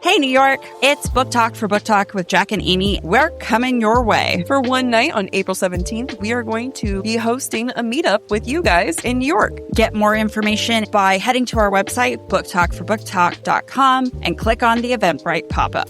Hey, New York. It's Book Talk for Book Talk with Jack and Amy. We're coming your way. For one night on April 17th, we are going to be hosting a meetup with you guys in New York. Get more information by heading to our website, booktalkforbooktalk.com, and click on the Eventbrite pop-up.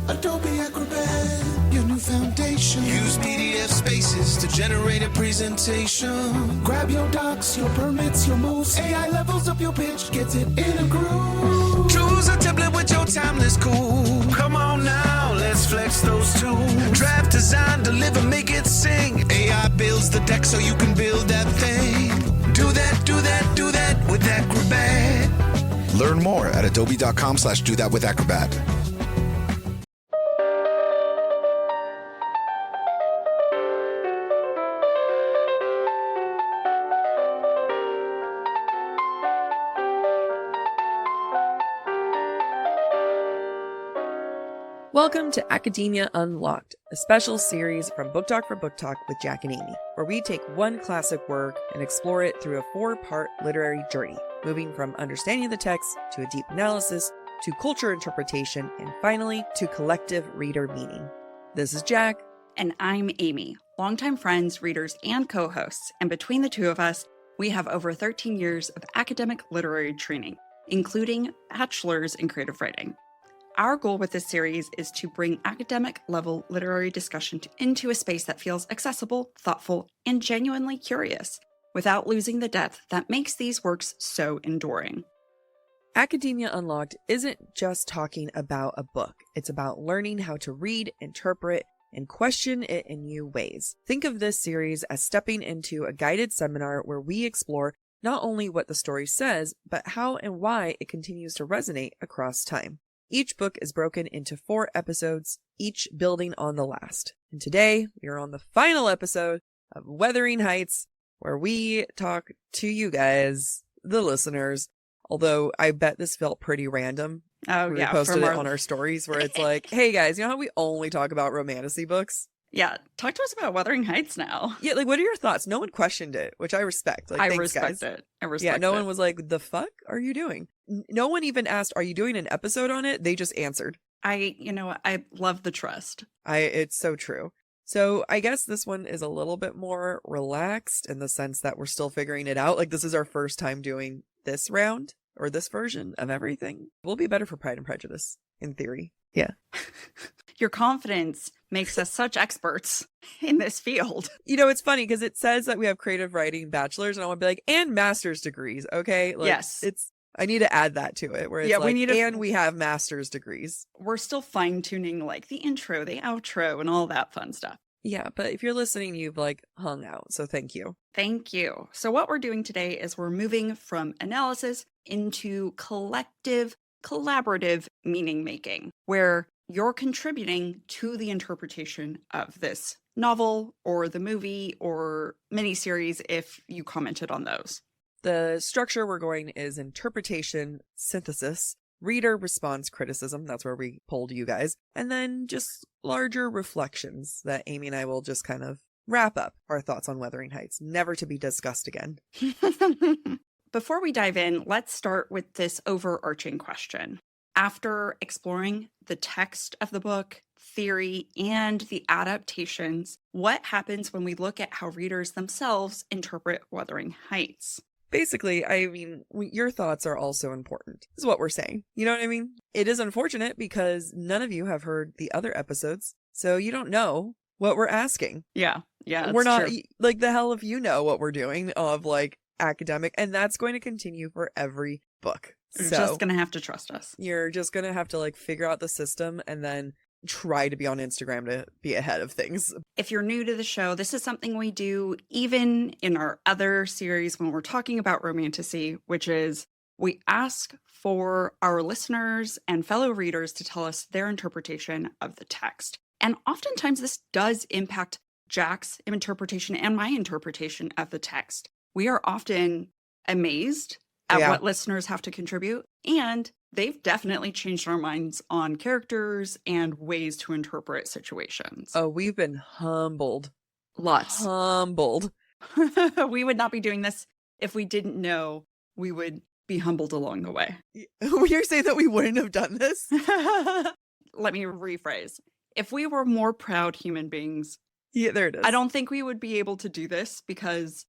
Adobe Acrobat, your new foundation. Use PDF spaces to generate a presentation. Grab your docs, your permits, your moves. AI levels up your pitch, gets it in a groove. Choose a template with your timeless cool. Come on now, let's flex those tools. Draft, design, deliver, make it sing. AI builds the deck so you can build that thing. Do that, do that, do that with Acrobat. Learn more at adobe.com/do-that-with-Acrobat. Welcome to Academia Unlocked, a special series from BookTok for Book Talk with Jack and Amy, where we take one classic work and explore it through a 4-part literary journey, moving from understanding the text to a deep analysis, to culture interpretation, and finally to collective reader meaning. This is Jack. And I'm Amy, longtime friends, readers, and co-hosts. And between the two of us, we have over 13 years of academic literary training, including bachelor's in creative writing. Our goal with this series is to bring academic-level literary discussion into a space that feels accessible, thoughtful, and genuinely curious, without losing the depth that makes these works so enduring. Academia Unlocked isn't just talking about a book. It's about learning how to read, interpret, and question it in new ways. Think of this series as stepping into a guided seminar where we explore not only what the story says, but how and why it continues to resonate across time. Each book is broken into 4 episodes, each building on the last. And today, we are on the final episode of Wuthering Heights, where we talk to you guys, the listeners. Although I bet this felt pretty random. Oh, we yeah. posted it on our stories where it's like, hey guys, you know how we only talk about Romantasy books? Yeah, talk to us about Wuthering Heights now. Yeah, like what are your thoughts? No one questioned it, which I respect. Like, I thanks, respect guys. it. I respect it. Yeah, no one was like, the fuck are you doing? No one even asked, are you doing an episode on it? They just answered. I love the trust. It's so true. So I guess this one is a little bit more relaxed in the sense that we're still figuring it out. Like this is our first time doing this round or this version of everything. We'll be better for Pride and Prejudice, in theory. Yeah. Your confidence makes us such experts in this field. You know, it's funny because it says that we have creative writing bachelors, and I want to be like, and master's degrees, okay? Like, yes. I need to add that to it, where it's and we have master's degrees. We're still fine-tuning, like, the intro, the outro, and all that fun stuff. Yeah, but if you're listening, you've, like, hung out, so thank you. Thank you. So what we're doing today is we're moving from analysis into collective, collaborative meaning-making, where you're contributing to the interpretation of this novel or the movie or miniseries if you commented on those. The structure we're going is interpretation, synthesis, reader response criticism, that's where we polled you guys, and then just larger reflections that Amy and I will just kind of wrap up our thoughts on Wuthering Heights, never to be discussed again. Before we dive in, let's start with this overarching question. After exploring the text of the book, theory, and the adaptations, what happens when we look at how readers themselves interpret Wuthering Heights? Basically, I mean, your thoughts are also important, is what we're saying. You know what I mean? It is unfortunate because none of you have heard the other episodes, so you don't know what we're asking. Yeah, we're not, true. Like, the hell if you know what we're doing of, like, academic, and that's going to continue for every book. You're just going to have to trust us. You're just going to have to, like, figure out the system and then try to be on Instagram to be ahead of things. If you're new to the show, this is something we do even in our other series when we're talking about Romantasy, which is we ask for our listeners and fellow readers to tell us their interpretation of the text. And oftentimes this does impact Jack's interpretation and my interpretation of the text. We are often amazed at what listeners have to contribute, and they've definitely changed our minds on characters and ways to interpret situations. Oh, we've been humbled. Lots. Humbled. We would not be doing this if we didn't know we would be humbled along the way. You're saying that we wouldn't have done this? Let me rephrase. If we were more proud human beings, Yeah, there it is. I don't think we would be able to do this because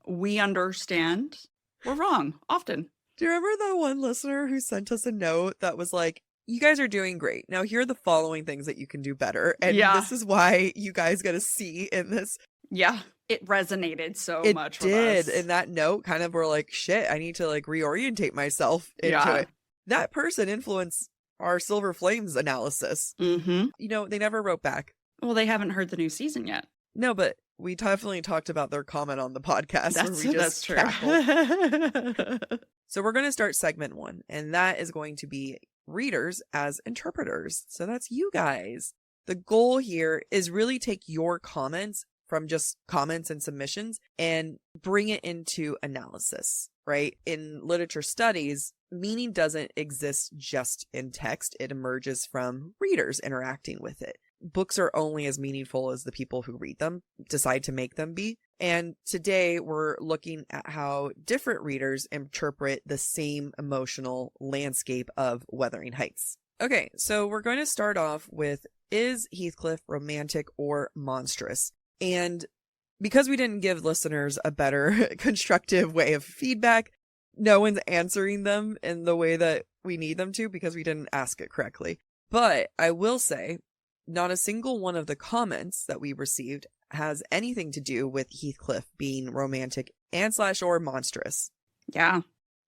we understand we're wrong often. Do you remember that one listener who sent us a note that was like, you guys are doing great. Now here are the following things that you can do better. And this is why you guys got to see in this. Yeah. It resonated so much with us. us. In that note, kind of were like, shit, I need to like reorientate myself into it. That person influenced our Silver Flames analysis. Mm-hmm. You know, they never wrote back. Well, they haven't heard the new season yet. No, but we definitely talked about their comment on the podcast. That's true. So we're going to start segment 1, and that is going to be readers as interpreters. So that's you guys. The goal here is really take your comments from just comments and submissions and bring it into analysis, right? In literature studies, meaning doesn't exist just in text. It emerges from readers interacting with it. Books are only as meaningful as the people who read them decide to make them be. And today we're looking at how different readers interpret the same emotional landscape of Wuthering Heights. Okay, so we're going to start off with, is Heathcliff romantic or monstrous? And because we didn't give listeners a better constructive way of feedback, no one's answering them in the way that we need them to because we didn't ask it correctly. But I will say, not a single one of the comments that we received has anything to do with Heathcliff being romantic and / or monstrous. Yeah.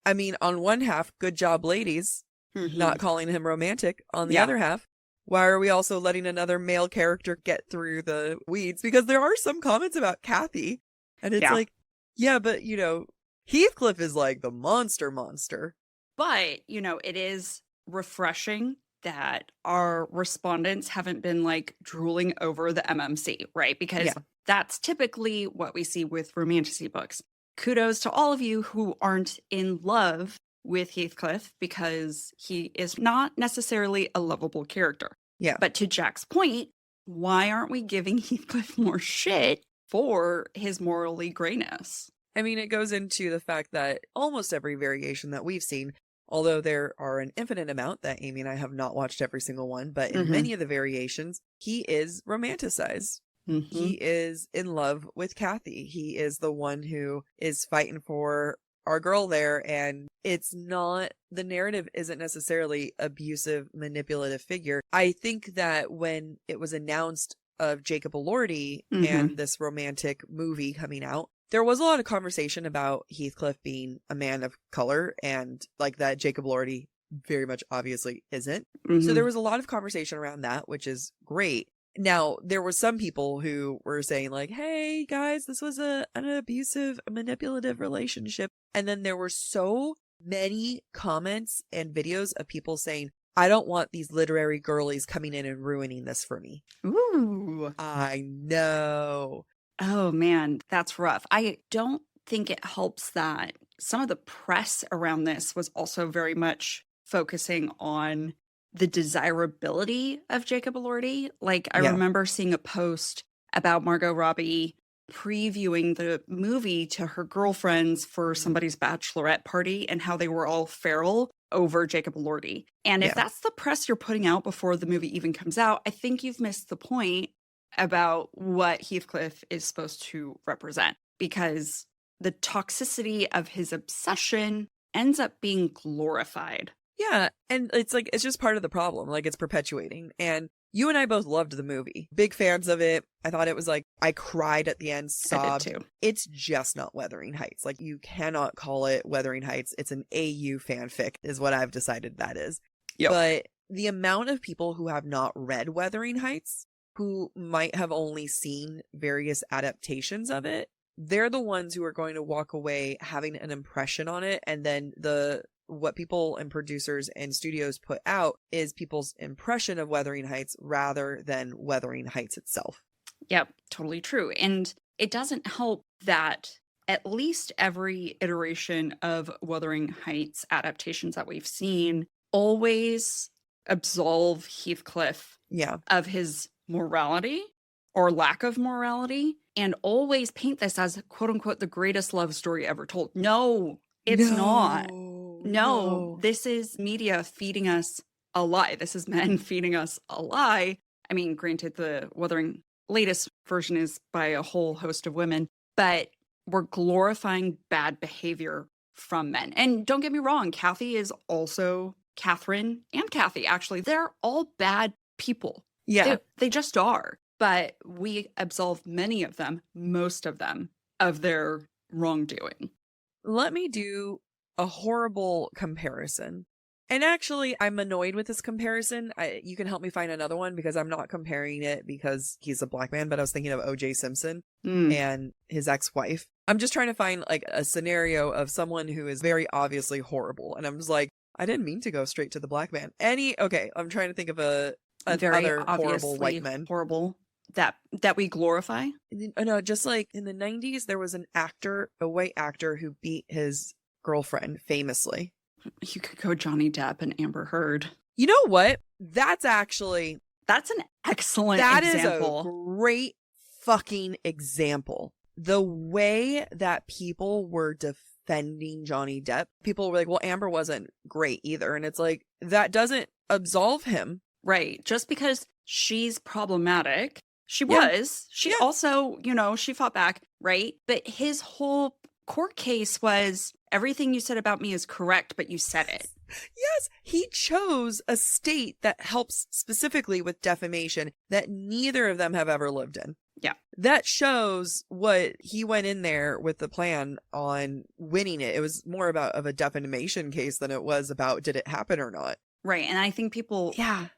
I mean, on one half, good job, ladies, not calling him romantic. On the other half, why are we also letting another male character get through the weeds? Because there are some comments about Kathy, and it's like, yeah, but, you know, Heathcliff is like the monster. But, you know, it is refreshing that our respondents haven't been like drooling over the MMC, right? Because that's typically what we see with Romantasy books. Kudos to all of you who aren't in love with Heathcliff because he is not necessarily a lovable character. Yeah. But to Jack's point, why aren't we giving Heathcliff more shit for his morally grayness? I mean, it goes into the fact that almost every variation that we've seen, although there are an infinite amount that Amy and I have not watched every single one, but in many of the variations, he is romanticized. He is in love with Kathy. He is the one who is fighting for our girl there. And it's not, the narrative isn't necessarily abusive, manipulative figure. I think that when it was announced of Jacob Elordi and this romantic movie coming out, there was a lot of conversation about Heathcliff being a man of color and like that Jacob Elordi very much obviously isn't. So there was a lot of conversation around that, which is great. Now, there were some people who were saying like, hey guys, this was an abusive, manipulative relationship. And then there were so many comments and videos of people saying, I don't want these literary girlies coming in and ruining this for me. Ooh. I know. Oh man, that's rough. I don't think it helps that some of the press around this was also very much focusing on the desirability of Jacob Elordi. Like I remember seeing a post about Margot Robbie previewing the movie to her girlfriends for somebody's bachelorette party and how they were all feral over Jacob Elordi. And if that's the press you're putting out before the movie even comes out, I think you've missed the point about what Heathcliff is supposed to represent, because the toxicity of his obsession ends up being glorified. Yeah, and it's like, it's just part of the problem. Like, it's perpetuating. And you and I both loved the movie. Big fans of it. I thought it was like, I cried at the end, sobbed. I did too. It's just not Wuthering Heights. Like, you cannot call it Wuthering Heights. It's an AU fanfic, is what I've decided that is. Yep. But the amount of people who have not read Wuthering Heights, who might have only seen various adaptations of it, they're the ones who are going to walk away having an impression on it, and then what people and producers and studios put out is people's impression of Wuthering Heights rather than Wuthering Heights itself. Yep, totally true. And it doesn't help that at least every iteration of Wuthering Heights adaptations that we've seen always absolve Heathcliff of his morality or lack of morality, and always paint this as quote unquote the greatest love story ever told. No, it's not. no, this is media feeding us a lie. This is men feeding us a lie. I mean, granted, the Wuthering latest version is by a whole host of women, but we're glorifying bad behavior from men. And don't get me wrong, Kathy is also Catherine and Kathy, actually. They're all bad people. Yeah. They just are. But we absolve many of them, most of them, of their wrongdoing. Let me do a horrible comparison. And actually, I'm annoyed with this comparison. You can help me find another one because I'm not comparing it because he's a black man, but I was thinking of O.J. Simpson and his ex-wife. I'm just trying to find like a scenario of someone who is very obviously horrible. And I'm just like, I didn't mean to go straight to the black man. Okay, I'm trying to think of another horrible white man. Horrible that we glorify? No, just like in the 90s, there was a white actor who beat his girlfriend famously. You could go Johnny Depp and Amber Heard. You know what? That's an excellent example. Is a great fucking example. The way that people were defending Johnny Depp, people were like, well, Amber wasn't great either. And it's like, that doesn't absolve him. Right. Just because she's problematic, she was. She also, she fought back, right? But his whole court case was, everything you said about me is correct, but you said it. Yes, he chose a state that helps specifically with defamation that neither of them have ever lived in. Yeah. That shows what he went in there with the plan on winning it. It was more of a defamation case than it was about did it happen or not. Right. And I think people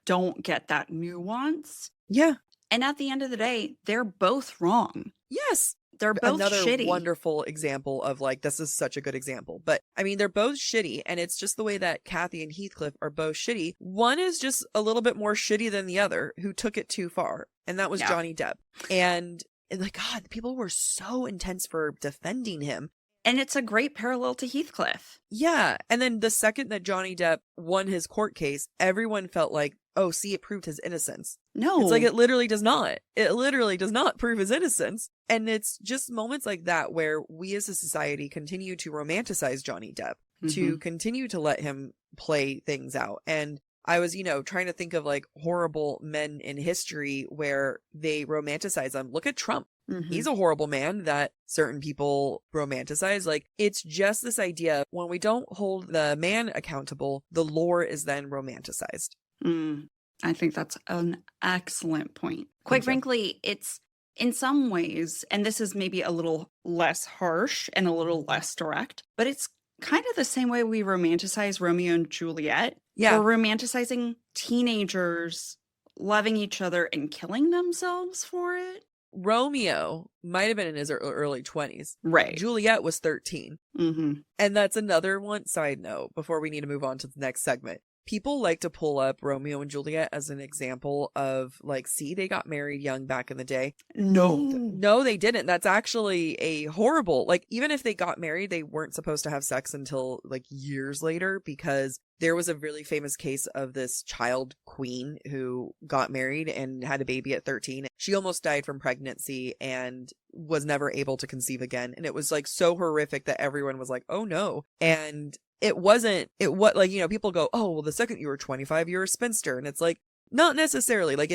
don't get that nuance. Yeah. And at the end of the day, they're both wrong. Yes. They're both shitty. Wonderful example of like, this is such a good example. But I mean, they're both shitty. And it's just the way that Kathy and Heathcliff are both shitty. One is just a little bit more shitty than the other who took it too far. And that was Johnny Depp. And like, God, people were so intense for defending him. And it's a great parallel to Heathcliff. Yeah. And then the second that Johnny Depp won his court case, everyone felt like, oh, see, it proved his innocence. No. It's like, it literally does not. It literally does not prove his innocence. And it's just moments like that where we as a society continue to romanticize Johnny Depp, to continue to let him play things out. And I was, trying to think of like horrible men in history where they romanticize them. Look at Trump. He's a horrible man that certain people romanticize. Like, it's just this idea when we don't hold the man accountable, the lore is then romanticized. I think that's an excellent point. Quite frankly, it's in some ways, and this is maybe a little less harsh and a little less direct, but it's kind of the same way we romanticize Romeo and Juliet. Yeah. We're romanticizing teenagers loving each other and killing themselves for it. Romeo might have been in his early 20s. Right. Juliet was 13. And that's another one side note before we need to move on to the next segment. People like to pull up Romeo and Juliet as an example of like, see, they got married young back in the day. No, they didn't. That's actually a horrible, like, even if they got married, they weren't supposed to have sex until like years later, because there was a really famous case of this child queen who got married and had a baby at 13. She almost died from pregnancy and was never able to conceive again. And it was like so horrific that everyone was like, oh no. And people go, oh, well, the second you were 25, you're a spinster. And it's like, not necessarily. Like,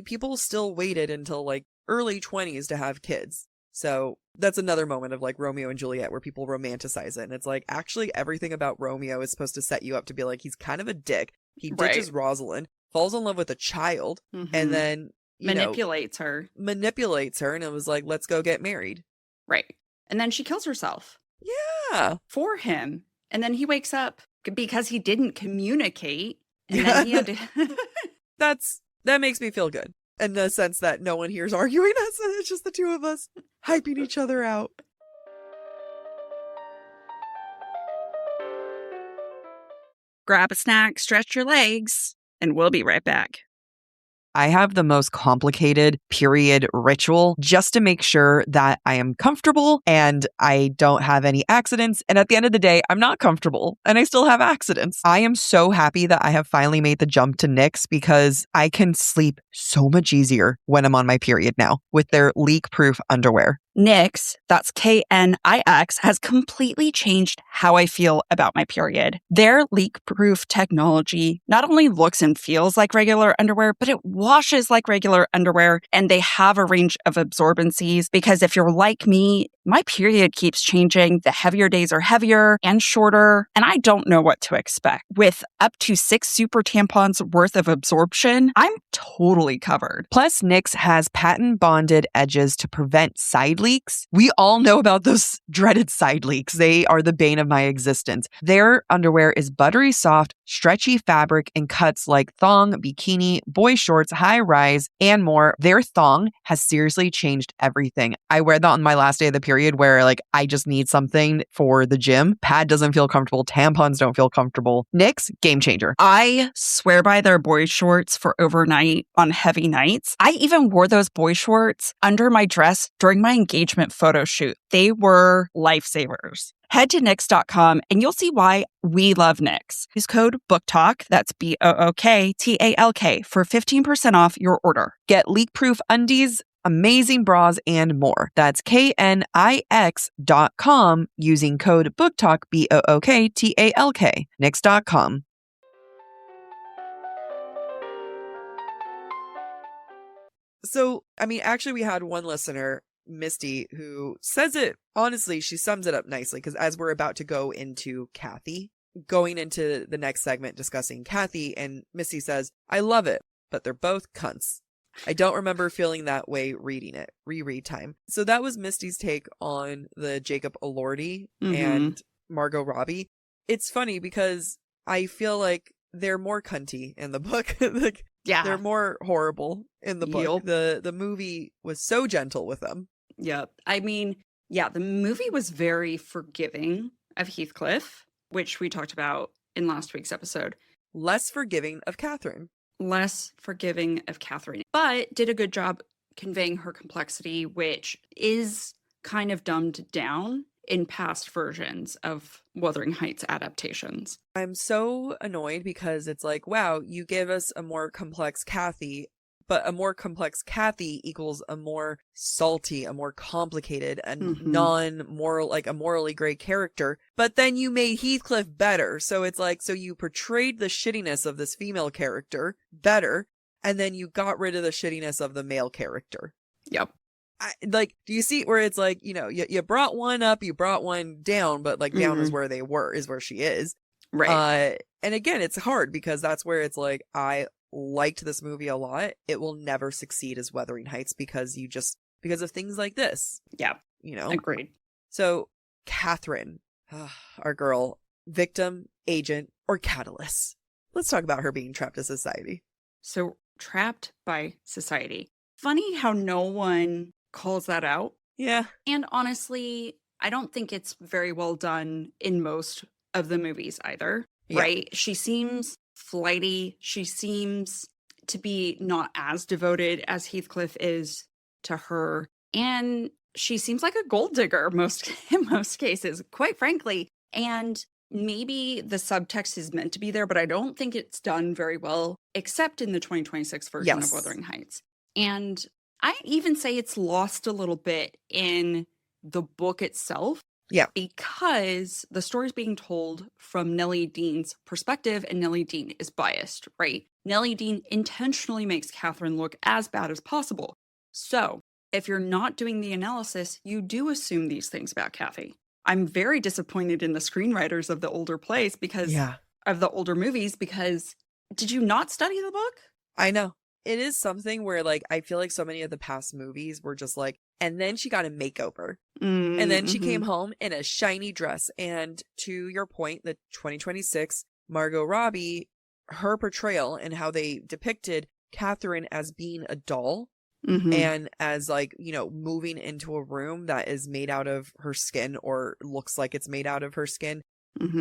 people still waited until like early 20s to have kids. So that's another moment of like Romeo and Juliet where people romanticize it. And it's like, actually, everything about Romeo is supposed to set you up to be like, he's kind of a dick. He ditches Rosalind, falls in love with a child, and then manipulates her. And it was like, let's go get married. Right. And then she kills herself. Yeah. For him. And then he wakes up because he didn't communicate. And then he had to... That makes me feel good. In the sense that no one here is arguing us. It's just the two of us hyping each other out. Grab a snack, stretch your legs, and we'll be right back. I have the most complicated period ritual just to make sure that I am comfortable and I don't have any accidents. And at the end of the day, I'm not comfortable and I still have accidents. I am so happy that I have finally made the jump to Knix because I can sleep so much easier when I'm on my period now with their leak-proof underwear. Knix, that's Knix, has completely changed how I feel about my period. Their leak-proof technology not only looks and feels like regular underwear, but it washes like regular underwear, and they have a range of absorbencies because if you're like me, my period keeps changing. The heavier days are heavier and shorter, and I don't know what to expect. With up to 6 super tampons worth of absorption, I'm totally covered. Plus, Knix has patent bonded edges to prevent side leaks. We all know about those dreaded side leaks. They are the bane of my existence. Their underwear is buttery soft, stretchy fabric and cuts like thong, bikini, boy shorts, high rise, and more. Their thong has seriously changed everything. I wear that on my last day of the period where like I just need something for the gym. Pad doesn't feel comfortable. Tampons don't feel comfortable. Knix, game changer. I swear by their boy shorts for overnight on heavy nights. I even wore those boy shorts under my dress during my engagement photo shoot. They were lifesavers. Head to Knix.com and you'll see why we love Knix. Use code BookTalk, that's BOOKTALK, for 15% off your order. Get leak-proof undies, amazing bras, and more. That's KNIX.com using code BookTalk, BOOKTALK. Knix.com. So, I mean, actually, we had one listener, Misty, who says it, honestly, she sums it up nicely, because as we're about to go into Kathy, going into the next segment discussing Kathy, and Misty says, I love it, but they're both cunts. I don't remember feeling that way reading it. Reread time. So that was Misty's take on the Jacob Elordi and Margot Robbie. It's funny because I feel like they're more cunty in the book. Like, yeah. They're more horrible in the book. Yep. The movie was so gentle with them. Yeah. I mean, yeah, the movie was very forgiving of Heathcliff, which we talked about in last week's episode. Less forgiving of Catherine. Less forgiving of Catherine, but did a good job conveying her complexity, which is kind of dumbed down in past versions of Wuthering Heights adaptations. I'm so annoyed because it's like, wow, you give us a more complex Kathy, but a more complex Kathy equals a more salty, a more complicated, and non-moral, like a morally gray character. But then you made Heathcliff better. So it's like, so you portrayed the shittiness of this female character better, and then you got rid of the shittiness of the male character. Yep. Like, do you see where it's like, you know, you brought one up, you brought one down, but like down is where they were, is where she is. Right. And again, it's hard because that's where it's like, I liked this movie a lot. It will never succeed as Wuthering Heights because of things like this. Yeah. You know? Agreed. So, Catherine, our girl, victim, agent, or catalyst. Let's talk about her being trapped in society. So, trapped by society. Funny how no one calls that out. Yeah. And honestly, I don't think it's very well done in most of the movies either, right? She seems flighty. She seems to be not as devoted as Heathcliff is to her. And she seems like a gold digger in most cases, quite frankly. And maybe the subtext is meant to be there, but I don't think it's done very well, except in the 2026 version of Wuthering Heights. And I even say it's lost a little bit in the book itself. Yeah. Because the story's being told from Nellie Dean's perspective, and Nellie Dean is biased, right? Nellie Dean intentionally makes Catherine look as bad as possible. So, if you're not doing the analysis, you do assume these things about Kathy. I'm very disappointed in the screenwriters of the older plays of the older movies, because did you not study the book? I know. It is something where, like, I feel like so many of the past movies were just like, and then she got a makeover. And then she came home in a shiny dress. And to your point, the 2026 Margot Robbie, her portrayal and how they depicted Catherine as being a doll and as, like, you know, moving into a room that is made out of her skin or looks like it's made out of her skin.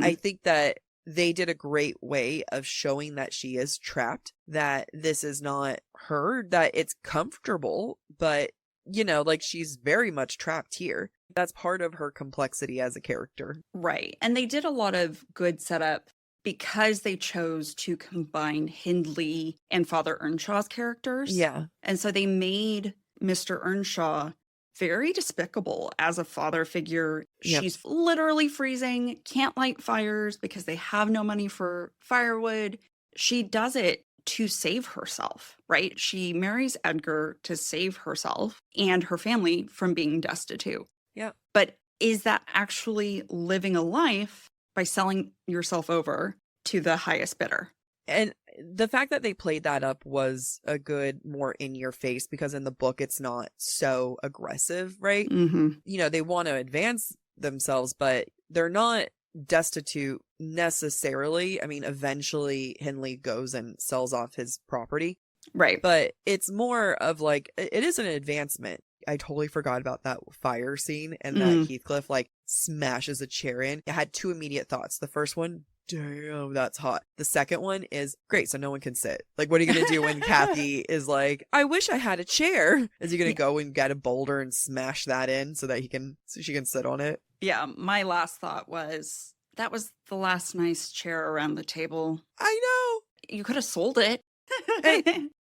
I think that they did a great way of showing that she is trapped, that this is not her, that it's comfortable, but, you know, like, she's very much trapped here. That's part of her complexity as a character. Right. And they did a lot of good setup because they chose to combine Hindley and Father Earnshaw's characters. Yeah. And so they made Mr. Earnshaw very despicable as a father figure. Yep. She's literally freezing, can't light fires because they have no money for firewood. She does it to save herself, right? She marries Edgar to save herself and her family from being destitute. Yeah. But is that actually living a life by selling yourself over to the highest bidder? And the fact that they played that up was a good, more in your face, because in the book, it's not so aggressive, right? Mm-hmm. You know, they want to advance themselves, but they're not destitute necessarily. I mean, eventually Henley goes and sells off his property, Right. but it's more of like, it is an advancement. I totally forgot about that fire scene and that Heathcliff like smashes a chair in. I had two immediate thoughts. The first one, damn, that's hot. The second one is, great, so no one can sit. Like, what are you going to do when Kathy is like, I wish I had a chair? Is he going to go and get a boulder and smash that in so that she can sit on it? Yeah, my last thought was, that was the last nice chair around the table. I know. You could have sold it.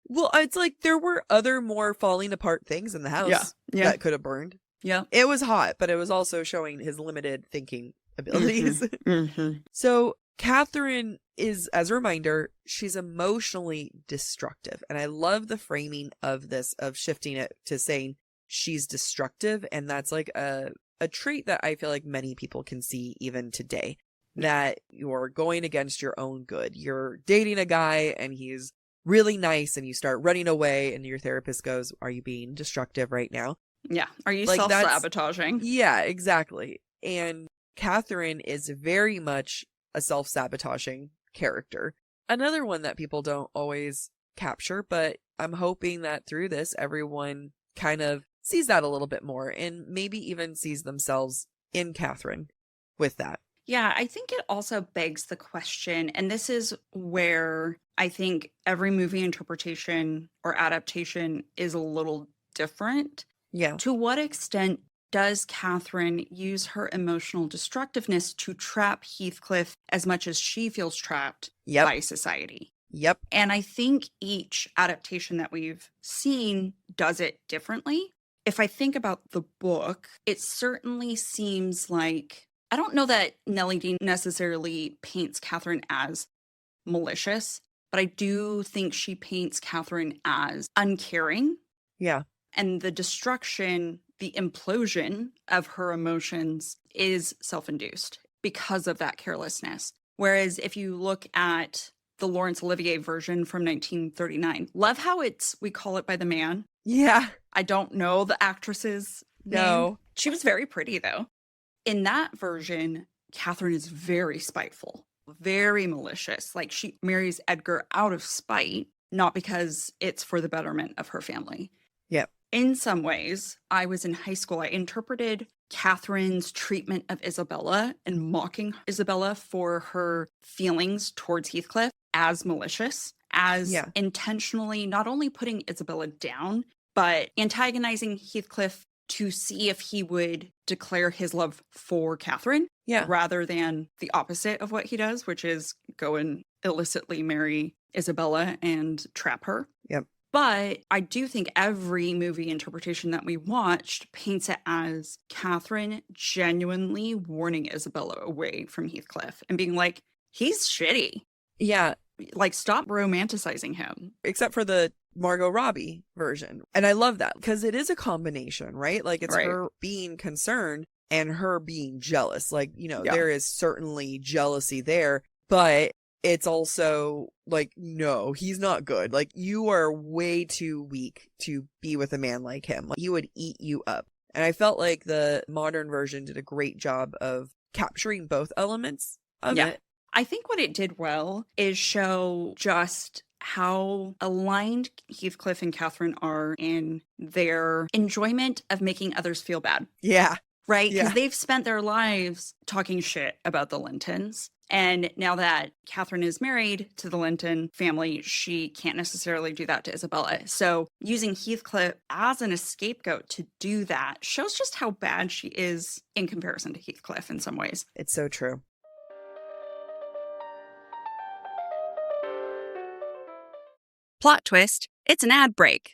Well, it's like there were other more falling apart things in the house that could have burned. Yeah. It was hot, but it was also showing his limited thinking abilities. So Catherine is, as a reminder, she's emotionally destructive. And I love the framing of this, of shifting it to saying she's destructive. And that's like a trait that I feel like many people can see even today, that you're going against your own good. You're dating a guy and he's really nice and you start running away and your therapist goes, are you being destructive right now? Yeah. Are you Like, self-sabotaging? Yeah, exactly. And Catherine is very much a self-sabotaging character. Another one that people don't always capture, but I'm hoping that through this, everyone kind of sees that a little bit more and maybe even sees themselves in Catherine with that. Yeah, I think it also begs the question, and this is where I think every movie interpretation or adaptation is a little different. Yeah. To what extent does Catherine use her emotional destructiveness to trap Heathcliff as much as she feels trapped by society? Yep. And I think each adaptation that we've seen does it differently. If I think about the book, it certainly seems like, I don't know that Nellie Dean necessarily paints Catherine as malicious, but I do think she paints Catherine as uncaring. Yeah. And the destruction, the implosion of her emotions is self-induced because of that carelessness. Whereas if you look at the Laurence Olivier version from 1939, love how we call it by the man. Yeah. I don't know the actress's name. She was very pretty though. In that version, Catherine is very spiteful, very malicious. Like, she marries Edgar out of spite, not because it's for the betterment of her family. Yep. In some ways, I was in high school. I interpreted Catherine's treatment of Isabella and mocking Isabella for her feelings towards Heathcliff as malicious, as intentionally not only putting Isabella down, but antagonizing Heathcliff to see if he would declare his love for Catherine rather than the opposite of what he does, which is go and illicitly marry Isabella and trap her. Yep. But I do think every movie interpretation that we watched paints it as Catherine genuinely warning Isabella away from Heathcliff and being like, he's shitty. Yeah. Like, stop romanticizing him. Except for the Margot Robbie version. And I love that because it is a combination, right? Like, it's her being concerned and her being jealous. Like, you know, there is certainly jealousy there, but it's also like, no, he's not good. Like, you are way too weak to be with a man like him. Like, he would eat you up. And I felt like the modern version did a great job of capturing both elements of it. I think what it did well is show just how aligned Heathcliff and Catherine are in their enjoyment of making others feel bad. Yeah. Right? Because they've spent their lives talking shit about the Lintons. And now that Catherine is married to the Linton family, she can't necessarily do that to Isabella. So using Heathcliff as an scapegoat to do that shows just how bad she is in comparison to Heathcliff in some ways. It's so true. Plot twist, it's an ad break.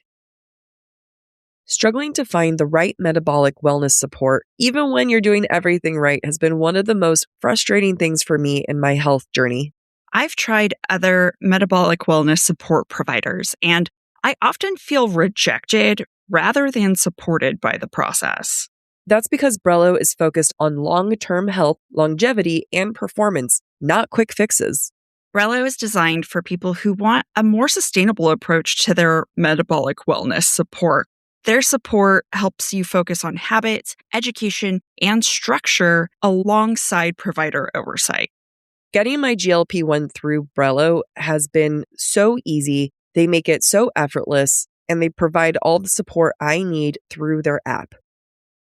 Struggling to find the right metabolic wellness support, even when you're doing everything right, has been one of the most frustrating things for me in my health journey. I've tried other metabolic wellness support providers, and I often feel rejected rather than supported by the process. That's because Brello is focused on long-term health, longevity, and performance, not quick fixes. Brello is designed for people who want a more sustainable approach to their metabolic wellness support. Their support helps you focus on habits, education, and structure alongside provider oversight. Getting my GLP-1 through Brello has been so easy. They make it so effortless, and they provide all the support I need through their app.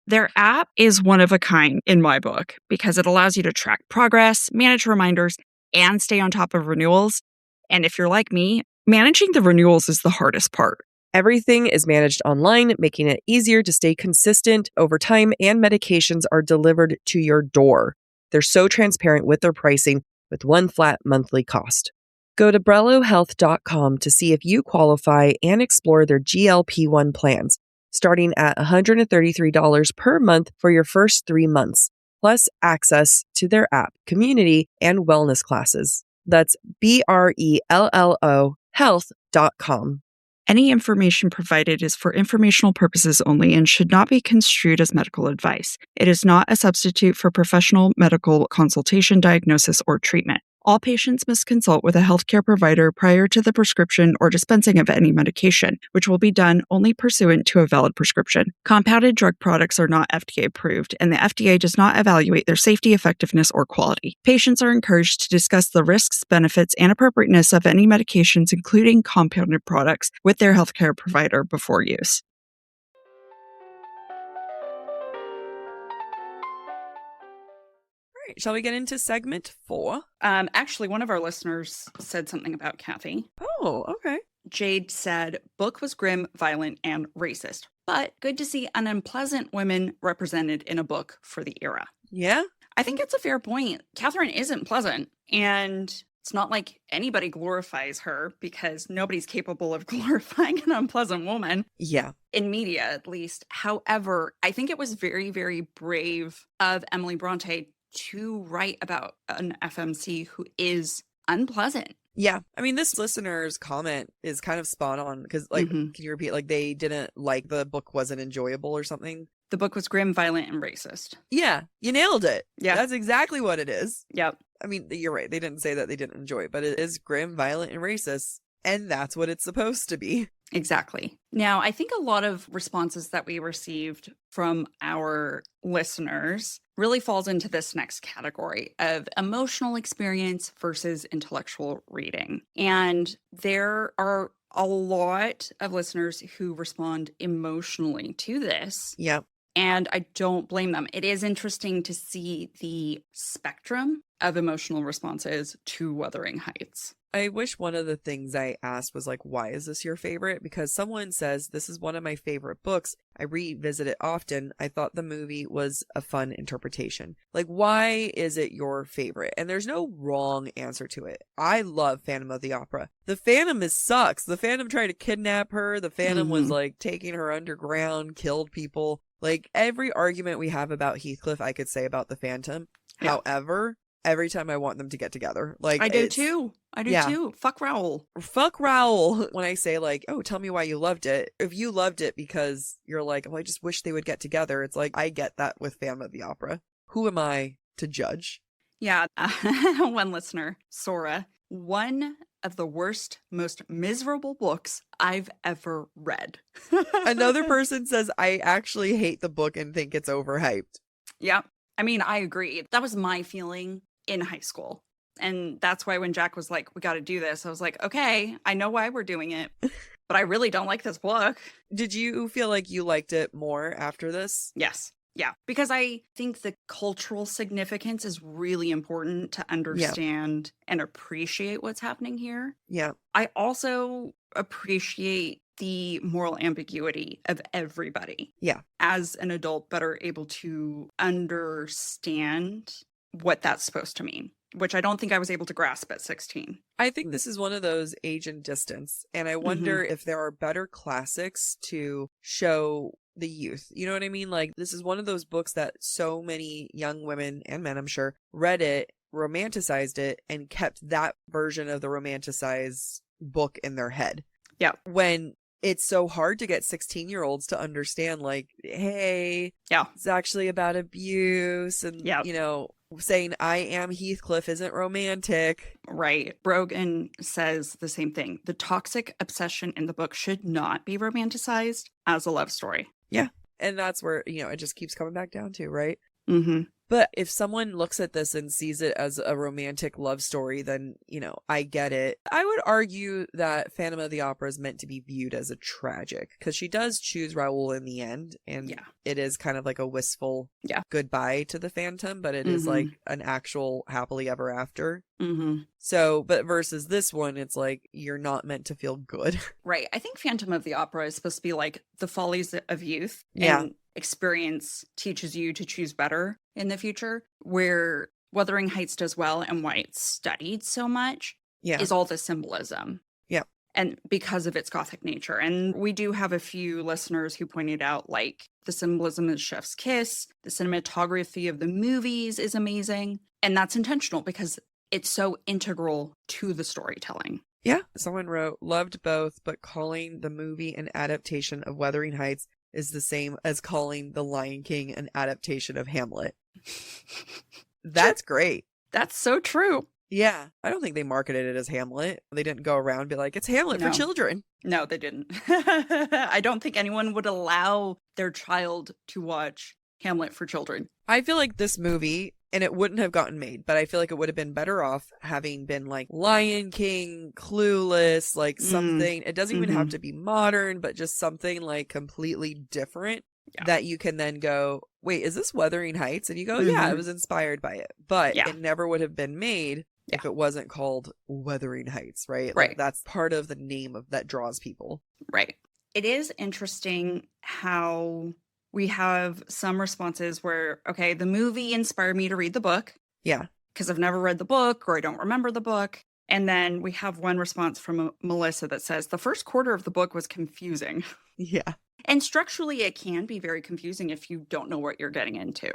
Their app is one of a kind in my book because it allows you to track progress, manage reminders, and stay on top of renewals. And if you're like me, managing the renewals is the hardest part. Everything is managed online, making it easier to stay consistent over time, and medications are delivered to your door. They're so transparent with their pricing with one flat monthly cost. Go to BrelloHealth.com to see if you qualify and explore their GLP-1 plans, starting at $133 per month for your first 3 months, plus access to their app, community, and wellness classes. That's BRELLO health.com. Any information provided is for informational purposes only and should not be construed as medical advice. It is not a substitute for professional medical consultation, diagnosis, or treatment. All patients must consult with a healthcare provider prior to the prescription or dispensing of any medication, which will be done only pursuant to a valid prescription. Compounded drug products are not FDA approved, and the FDA does not evaluate their safety, effectiveness, or quality. Patients are encouraged to discuss the risks, benefits, and appropriateness of any medications, including compounded products, with their healthcare provider before use. Shall we get into segment 4? Actually, one of our listeners said something about Kathy. Oh, okay. Jade said, book was grim, violent, and racist, but good to see unpleasant women represented in a book for the era. Yeah? I think it's a fair point. Catherine isn't pleasant, and it's not like anybody glorifies her because nobody's capable of glorifying an unpleasant woman. Yeah. In media, at least. However, I think it was very, very brave of Emily Bronte to write about an FMC who is unpleasant. Yeah. I mean, this listener's comment is kind of spot on because, can you repeat, they didn't like the book wasn't enjoyable or something? The book was grim, violent, and racist. Yeah. You nailed it. Yeah. That's exactly what it is. Yep. I mean, you're right. They didn't say that they didn't enjoy it, but it is grim, violent, and racist. And that's what it's supposed to be. Exactly. Now, I think a lot of responses that we received from our listeners really falls into this next category of emotional experience versus intellectual reading. And there are a lot of listeners who respond emotionally to this. Yeah. And I don't blame them. It is interesting to see the spectrum of emotional responses to Wuthering Heights. I wish one of the things I asked was why is this your favorite? Because someone says, this is one of my favorite books. I revisit it often. I thought the movie was a fun interpretation. Why is it your favorite? And there's no wrong answer to it. I love Phantom of the Opera. The Phantom sucks. The Phantom tried to kidnap her. The Phantom was taking her underground, killed people. Every argument we have about Heathcliff, I could say about the Phantom. Yeah. However, every time I want them to get together. I do too. I do too. Fuck Raoul. Fuck Raoul. When I say oh, tell me why you loved it. If you loved it because you're oh, I just wish they would get together. It's I get that with Phantom of the Opera. Who am I to judge? Yeah. One listener, Sora, one of the worst, most miserable books I've ever read. Another person says, I actually hate the book and think it's overhyped. Yeah. I mean, I agree. That was my feeling in high school. And that's why when Jack was like, we got to do this, I was like, okay, I know why we're doing it, but I really don't like this book. Did you feel like you liked it more after this? Yes. Yeah. Because I think the cultural significance is really important to understand and appreciate what's happening here. Yeah. I also appreciate the moral ambiguity of everybody. Yeah. As an adult, better able to understand what that's supposed to mean, which I don't think I was able to grasp at 16. I think this is one of those age and distance. And I wonder if there are better classics to show the youth. You know what I mean? Like, this is one of those books that so many young women and men, I'm sure, read it, romanticized it, and kept that version of the romanticized book in their head. Yeah. When it's so hard to get 16-year-olds to understand, like, hey, yeah, it's actually about abuse, and, yeah, you know, saying I am Heathcliff isn't romantic. Right. Brogan says the same thing. The toxic obsession in the book should not be romanticized as a love story. Yeah. And that's where, you know, it just keeps coming back down to, right? Mm-hmm. But if someone looks at this and sees it as a romantic love story, then, you know, I get it. I would argue that Phantom of the Opera is meant to be viewed as a tragic, because she does choose Raoul in the end. And it is kind of like a wistful goodbye to the Phantom, but it is like an actual happily ever after. Mm-hmm. So, but versus this one, it's like you're not meant to feel good. Right. I think Phantom of the Opera is supposed to be like the follies of youth. Yeah. And experience teaches you to choose better in the future, where Wuthering Heights does well and why it's studied so much is all the symbolism. Yeah. And because of its gothic nature. And we do have a few listeners who pointed out, like, the symbolism of Chef's Kiss, the cinematography of the movies is amazing. And that's intentional because it's so integral to the storytelling. Yeah. Someone wrote, loved both, but calling the movie an adaptation of Wuthering Heights is the same as calling The Lion King an adaptation of Hamlet. That's great. That's so true. Yeah. I don't think they marketed it as Hamlet. They didn't go around and be like, it's Hamlet for children. No, they didn't. I don't think anyone would allow their child to watch Hamlet for children. I feel like this movie, and it wouldn't have gotten made, but I feel like it would have been better off having been like Lion King, Clueless, like something. It doesn't even have to be modern, but just something like completely different that you can then go, wait, is this Wuthering Heights? And you go, yeah, it was inspired by it. But it never would have been made if it wasn't called Wuthering Heights, right? Right. Like, that's part of the name of that draws people. Right. It is interesting how we have some responses where, okay, the movie inspired me to read the book. Yeah. Because I've never read the book or I don't remember the book. And then we have one response from Melissa that says, the first quarter of the book was confusing. Yeah. And structurally, it can be very confusing if you don't know what you're getting into.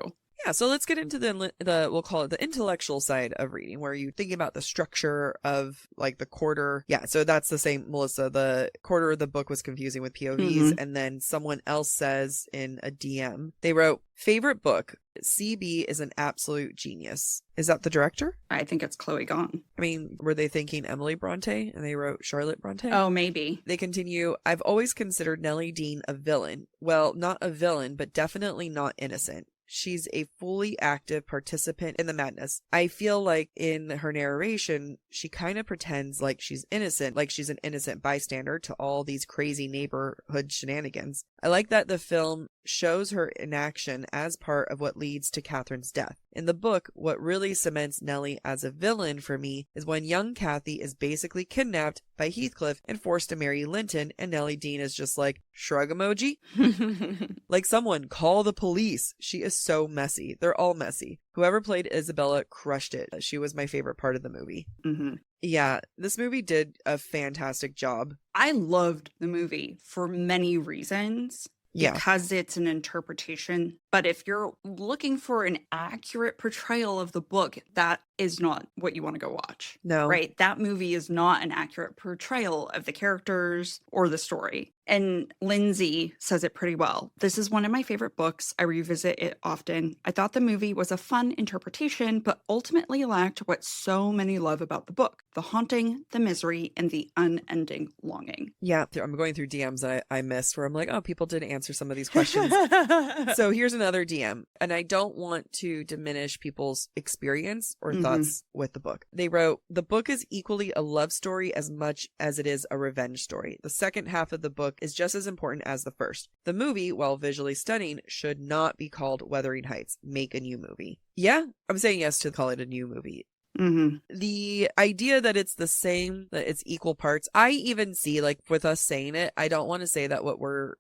Yeah, so let's get into the we'll call it the intellectual side of reading, where you think about the structure of like the quarter. Yeah, so that's the same, Melissa. The quarter of the book was confusing with POVs, and then someone else says in a DM, they wrote, favorite book, CB is an absolute genius. Is that the director? I think it's Chloe Gong. I mean, were they thinking Emily Bronte and they wrote Charlotte Bronte? Oh, maybe. They continue, I've always considered Nellie Dean a villain. Well, not a villain, but definitely not innocent. She's a fully active participant in the madness. I feel like in her narration, she kind of pretends like she's innocent, like she's an innocent bystander to all these crazy neighborhood shenanigans. I like that the film shows her in action as part of what leads to Catherine's death. In the book, what really cements Nellie as a villain for me is when young Kathy is basically kidnapped by Heathcliff and forced to marry Linton, and Nellie Dean is just like, shrug emoji? Like, someone call the police. She is so messy. They're all messy. Whoever played Isabella crushed it. She was my favorite part of the movie. Yeah, this movie did a fantastic job. I loved the movie for many reasons. Yeah. Because it's an interpretation. But if you're looking for an accurate portrayal of the book, that is not what you want to go watch. No. Right? That movie is not an accurate portrayal of the characters or the story. And Lindsay says it pretty well. This is one of my favorite books. I revisit it often. I thought the movie was a fun interpretation, but ultimately lacked what so many love about the book: the haunting, the misery, and the unending longing. Yeah, I'm going through DMs that I missed where I'm like, oh, people did answer some of these questions. So here's another DM, and I don't want to diminish people's experience or thoughts with the book. They wrote, the book is equally a love story as much as it is a revenge story. The second half of the book is just as important as the first. The movie, while visually stunning, should not be called Wuthering Heights. Make a new movie. Yeah, I'm saying yes to call it a new movie. Mm-hmm. The idea that it's the same, that it's equal parts, I even see, like, with us saying it, I don't want to say that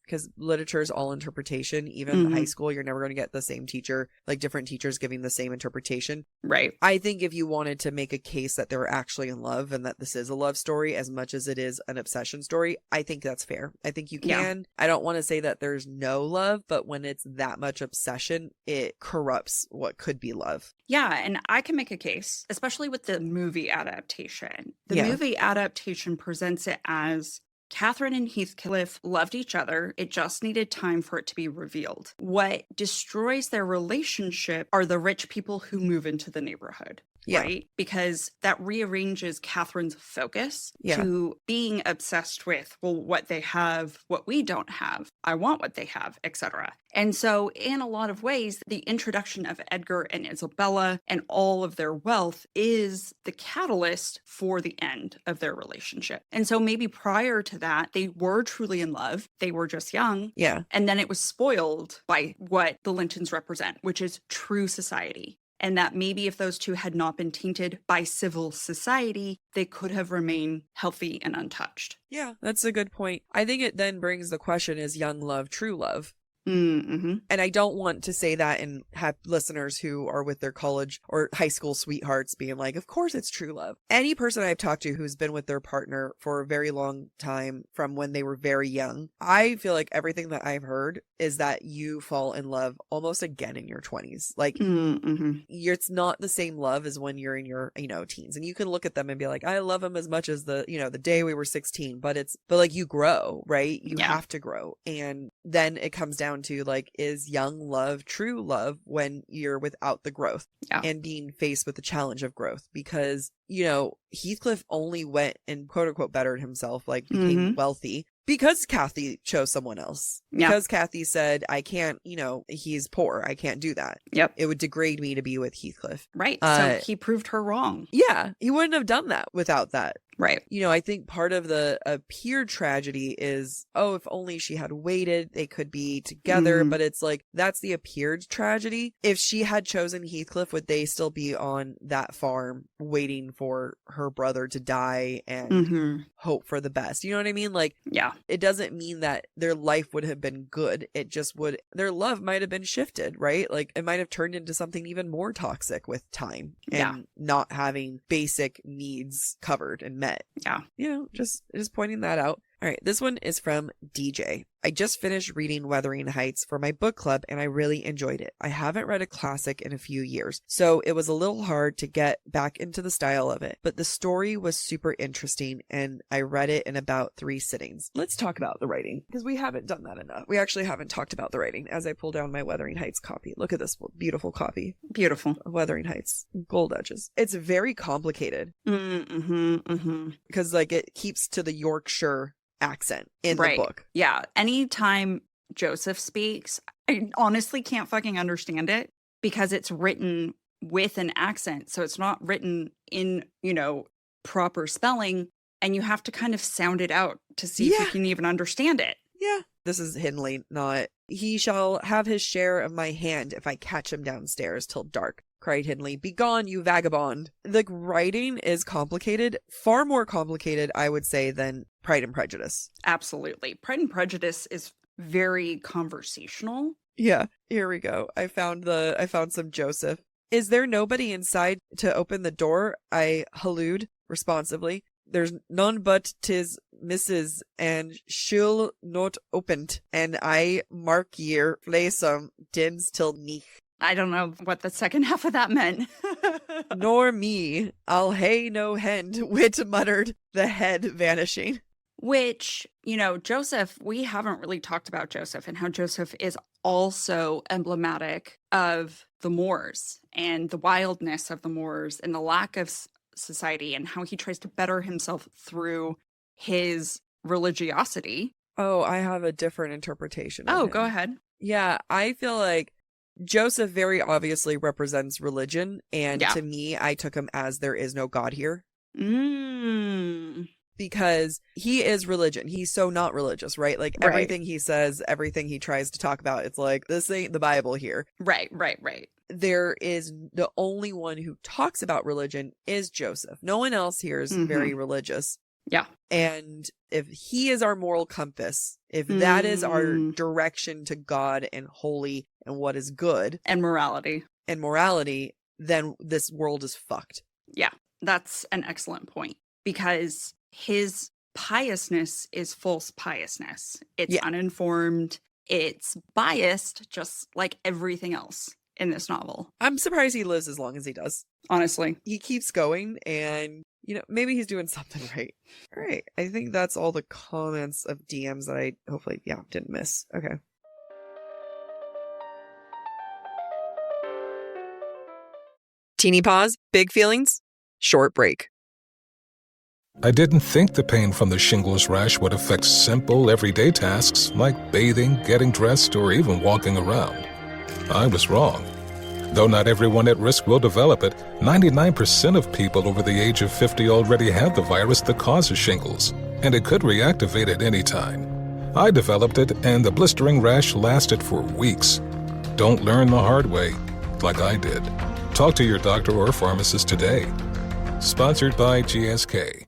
because literature is all interpretation. Even in high school, you're never going to get the same teacher, like different teachers giving the same interpretation. Right. I think if you wanted to make a case that they were actually in love and that this is a love story as much as it is an obsession story, I think that's fair. I think you can. Yeah. I don't want to say that there's no love, but when it's that much obsession, it corrupts what could be love. Yeah, and I can make a case, especially with the movie adaptation. The movie adaptation presents it as Catherine and Heathcliff loved each other. It just needed time for it to be revealed. What destroys their relationship are the rich people who move into the neighborhood. Yeah. Right? Because that rearranges Catherine's focus to being obsessed with, well, what they have, what we don't have. I want what they have, etc. And so in a lot of ways, the introduction of Edgar and Isabella and all of their wealth is the catalyst for the end of their relationship. And so maybe prior to that, they were truly in love. They were just young. Yeah. And then it was spoiled by what the Lintons represent, which is true society. And that maybe if those two had not been tainted by civil society, they could have remained healthy and untouched. Yeah, that's a good point. I think it then brings the question, is young love true love? Mm-hmm. And I don't want to say that and have listeners who are with their college or high school sweethearts being like, of course it's true love. Any person I've talked to who's been with their partner for a very long time from when they were very young, I feel like everything that I've heard is that you fall in love almost again in your 20s. Like, it's not the same love as when you're in your, teens. And you can look at them and be like, I love him as much as the day we were 16, but like you grow, right? You have to grow. And then it comes down to, like, is young love true love when you're without the growth and being faced with the challenge of growth? Because, Heathcliff only went and quote unquote bettered himself, like became wealthy because Kathy chose someone else. Because Kathy said, I can't, he's poor. I can't do that. Yep. It would degrade me to be with Heathcliff. Right. So he proved her wrong. Yeah. He wouldn't have done that without that. Right. I think part of the appeared tragedy is, if only she had waited, they could be together. But it's like, that's the appeared tragedy. If she had chosen Heathcliff, would they still be on that farm waiting for her brother to die and hope for the best? You know what I mean? Like, it doesn't mean that their life would have been good. It just their love might have been shifted, right? Like, it might have turned into something even more toxic with time and not having basic needs covered and met. Yeah. Just pointing that out. All right, this one is from DJ. I just finished reading Wuthering Heights for my book club and I really enjoyed it. I haven't read a classic in a few years, so it was a little hard to get back into the style of it, but the story was super interesting and I read it in about 3 sittings. Let's talk about the writing, because we haven't done that enough. We actually haven't talked about the writing as I pull down my Wuthering Heights copy. Look at this beautiful copy. Beautiful. Wuthering Heights. Gold edges. It's very complicated. Because, like, it keeps to the Yorkshire accent in the book. Yeah. Anytime Joseph speaks, I honestly can't fucking understand it because it's written with an accent. So it's not written in, proper spelling, and you have to kind of sound it out to see if you can even understand it. Yeah. This is Hindley, not, he shall have his share of my hand if I catch him downstairs till dark, cried Hindley. Begone, you vagabond. The writing is complicated, far more complicated, I would say, than Pride and Prejudice. Absolutely. Pride and Prejudice is very conversational. Yeah, here we go. I found some Joseph. Is there nobody inside to open the door? I hallooed responsively. There's none but 'tis Mrs. and she'll not open't, and I mark year flesome dins till nich. I don't know what the second half of that meant. Nor me. I'll hae no hend, wit muttered, the head vanishing. Which, Joseph, we haven't really talked about Joseph and how Joseph is also emblematic of the Moors and the wildness of the Moors and the lack of society and how he tries to better himself through his religiosity. Oh, I have a different interpretation. Oh, go ahead. Yeah, I feel like Joseph very obviously represents religion, and to me, I took him as there is no God here. because he is religion. He's so not religious, right? Like Right. everything he says, everything he tries to talk about, it's like, this ain't the Bible here. Right. There is the only one who talks about religion is Joseph. No one else here is very religious. Yeah. And if he is our moral compass, if that is our direction to God and holy and what is good And morality, then this world is fucked. yeah, that's an excellent point, because his piousness is false piousness. It's uninformed. It's biased, just like everything else in this novel. I'm surprised he lives as long as he does. Honestly. He keeps going, and maybe he's doing something right. All right. I think that's all the comments of DMs that I hopefully didn't miss. Okay. Teeny pause, big feelings, short break. I didn't think the pain from the shingles rash would affect simple, everyday tasks like bathing, getting dressed, or even walking around. I was wrong. Though not everyone at risk will develop it, 99% of people over the age of 50 already have the virus that causes shingles, and it could reactivate at any time. I developed it, and the blistering rash lasted for weeks. Don't learn the hard way, like I did. Talk to your doctor or pharmacist today. Sponsored by GSK.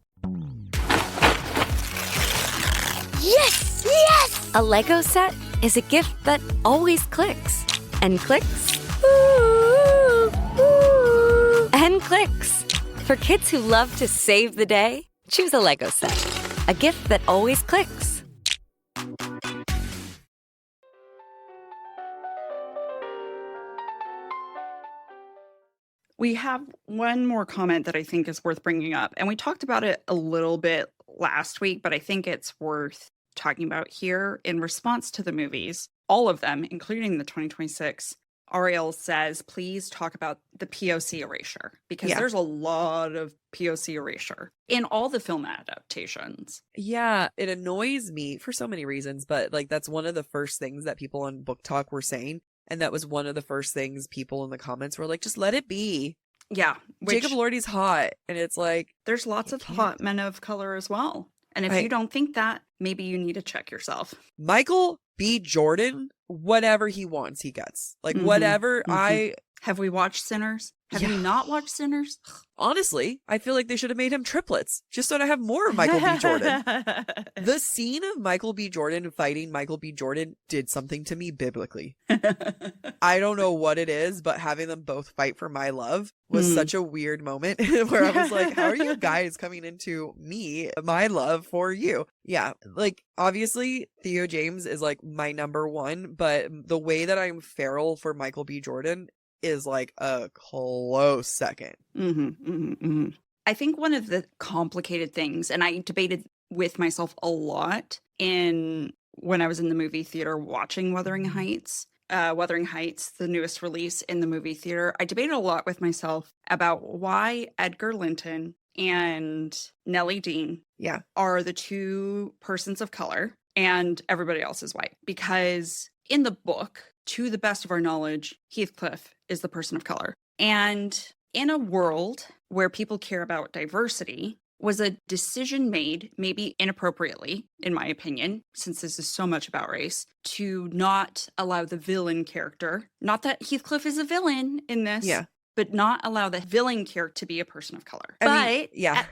Yes! Yes! A Lego set is a gift that always clicks. And clicks. Ooh, ooh, and clicks. For kids who love to save the day, choose a Lego set. A gift that always clicks. We have one more comment that I think is worth bringing up, and we talked about it a little bit last week, but I think it's worth talking about here in response to the movies. All of them, including the 2026, Ariel says, please talk about the POC erasure, because there's a lot of POC erasure in all the film adaptations. Yeah, it annoys me for so many reasons, but like that's one of the first things that people on BookTok were saying. And that was one of the first things people in the comments were like, just let it be. Yeah. Jacob Elordi's hot. And it's like, there's lots of hot men of color as well. And if you don't think that, maybe you need to check yourself. Michael B. Jordan, whatever he wants, he gets. Like, whatever Have we watched Sinners? Have you not watched Sinners? Honestly, I feel like they should have made him triplets just so to have more of Michael B. Jordan. The scene of Michael B. Jordan fighting Michael B. Jordan did something to me biblically. I don't know what it is, but having them both fight for my love was such a weird moment where I was like, how are you guys coming into me, my love for you? Yeah, like obviously Theo James is like my number one, but the way that I'm feral for Michael B. Jordan is like a close second. I think one of the complicated things, and I debated with myself a lot when I was in the movie theater watching Wuthering Heights, the newest release in the movie theater, I debated a lot with myself about why Edgar Linton and Nellie Dean are the two persons of color and everybody else is white. Because in the book, to the best of our knowledge, Heathcliff is the person of color. And in a world where people care about diversity, was a decision made, maybe inappropriately, in my opinion, since this is so much about race, to not allow the villain character, not that Heathcliff is a villain in this, but not allow the villain character to be a person of color.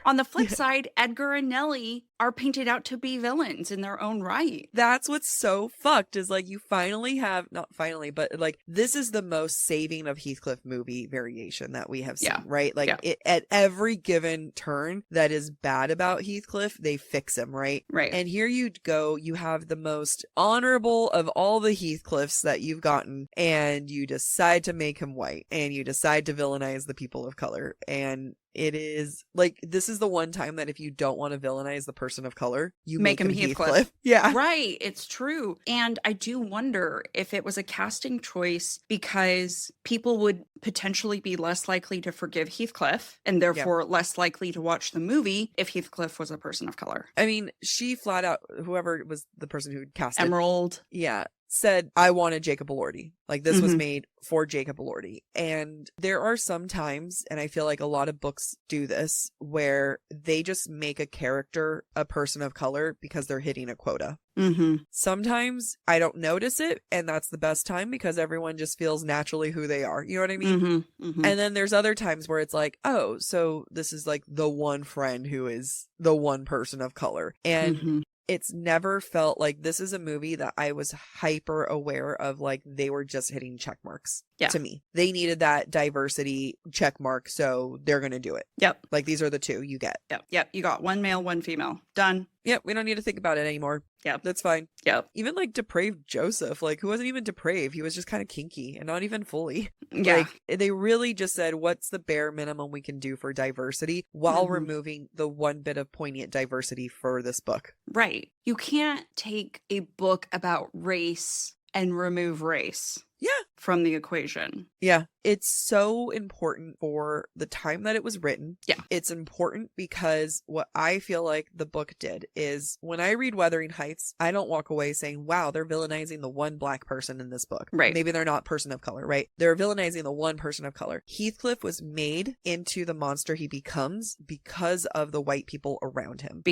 On the flip side, Edgar and Nellie are painted out to be villains in their own right. That's what's so fucked is like you finally have, not finally, but like this is the most saving of Heathcliff movie variation that we have seen, right? Like at every given turn that is bad about Heathcliff, they fix him, right? Right. And here you go, you have the most honorable of all the Heathcliffs that you've gotten, and you decide to make him white, and you decide to villainize the people of color. And it is like, this is the one time that if you don't want to villainize the person of color, you make him Heathcliff. Yeah. Right. It's true. And I do wonder if it was a casting choice because people would potentially be less likely to forgive Heathcliff and therefore less likely to watch the movie if Heathcliff was a person of color. I mean, she flat out, whoever was the person who cast Emerald. Yeah. said, I wanted Jacob Elordi. Like, this was made for Jacob Elordi. And there are some times, and I feel like a lot of books do this, where they just make a character a person of color because they're hitting a quota. Sometimes I don't notice it, and that's the best time because everyone just feels naturally who they are. You know what I mean? And then there's other times where it's like, oh, so this is like the one friend who is the one person of color. And it's never felt like this is a movie that I was hyper aware of, like they were just hitting check marks to me. They needed that diversity check mark, so they're going to do it. Yep. Like, these are the two you get. Yep. You got one male, one female. Done. Yep. We don't need to think about it anymore. Yep. That's fine. Yep. Even like depraved Joseph, like, who wasn't even depraved. He was just kind of kinky and not even fully. Yeah. Like, they really just said, what's the bare minimum we can do for diversity while removing the one bit of poignant diversity for this book. Right. You can't take a book about race and remove race. Yeah. From the equation. Yeah. It's so important for the time that it was written. Yeah. It's important because what I feel like the book did is when I read Wuthering Heights, I don't walk away saying, wow, they're villainizing the one black person in this book. Right. Maybe they're not person of color, right? They're villainizing the one person of color. Heathcliff was made into the monster he becomes because of the white people around him.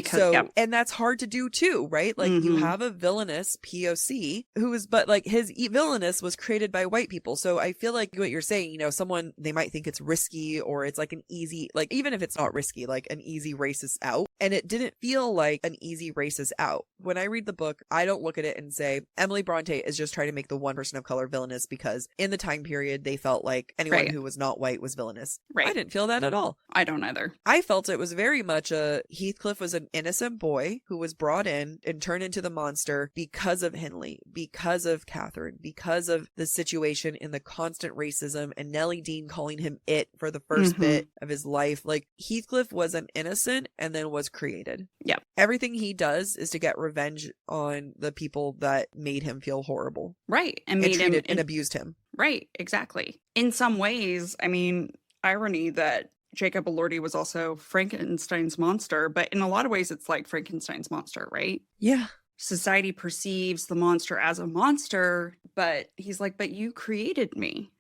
And that's hard to do too, right? Like, you have a villainous POC who is, but like his villainous was created by white people. So I feel like what you're saying, you know, someone, they might think it's risky or it's like an easy, like, even if it's not risky, like an easy racist out. And it didn't feel like an easy racist out. When I read the book, I don't look at it and say, Emily Bronte is just trying to make the one person of color villainous because in the time period, they felt like anyone who was not white was villainous. Right. I didn't feel that at all. I don't either. I felt it was very much Heathcliff was an innocent boy who was brought in and turned into the monster because of Hindley, because of Catherine, because of the situation in the constant racism and Nellie Dean calling him it for the first bit of his life. Like, Heathcliff was an innocent and then was created. Yeah. Everything he does is to get revenge on the people that made him feel horrible. Right. And made him and abused him. Right. Exactly. In some ways, I mean, irony that Jacob Elordi was also Frankenstein's monster, but in a lot of ways it's like Frankenstein's monster, right? Yeah. Society perceives the monster as a monster, but he's like, but you created me.